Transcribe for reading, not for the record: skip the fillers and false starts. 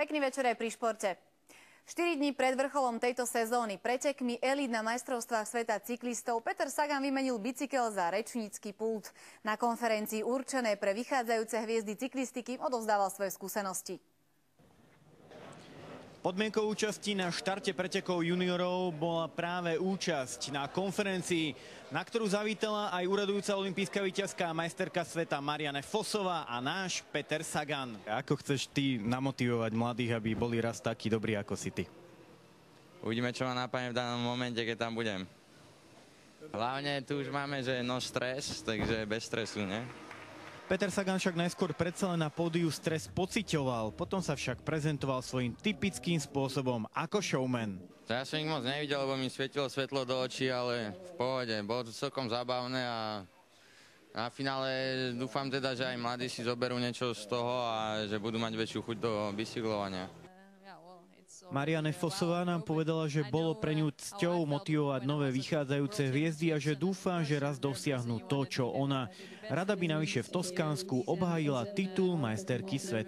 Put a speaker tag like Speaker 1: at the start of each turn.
Speaker 1: Pekný večer aj pri športe. 4 dní pred vrcholom tejto sezóny pretekmi elít na majstrovstvách sveta cyklistov Peter Sagan vymenil bicykel za rečnícky pult. Na konferencii určenej pre vychádzajúce hviezdy cyklistiky odovzdával svoje skúsenosti.
Speaker 2: Podmienkou účasti na štarte pretekov juniorov bola práve účasť na konferencii, na ktorú zavítala aj úradujúca olympijská víťazka a majsterka sveta Marianne Vosová a náš Peter Sagan. Ako chceš ty namotivovať mladých, aby boli raz takí dobrí ako si ty?
Speaker 3: Uvidíme, čo ma napadne v danom momente, keď tam budem. Hlavne tu už máme, že no stres, takže bez stresu, ne?
Speaker 2: Peter Sagan však najskôr predsa len na pódiu stres pociťoval, potom sa však prezentoval svojím typickým spôsobom ako showman.
Speaker 3: Ja som ich moc nevidel, lebo mi svietilo svetlo do očí, ale v pohode. Bolo to celkom zábavné a na finále dúfam teda, že aj mladí si zoberú niečo z toho a že budú mať väčšiu chuť do bicyklovania.
Speaker 2: Marianne Vosová nám povedala, že bolo pre ňu cťou motivovať nové vychádzajúce hviezdy a že dúfa, že raz dosiahnu to, čo ona. Rada by navyše v Toskánsku obhájila titul majsterky sveta.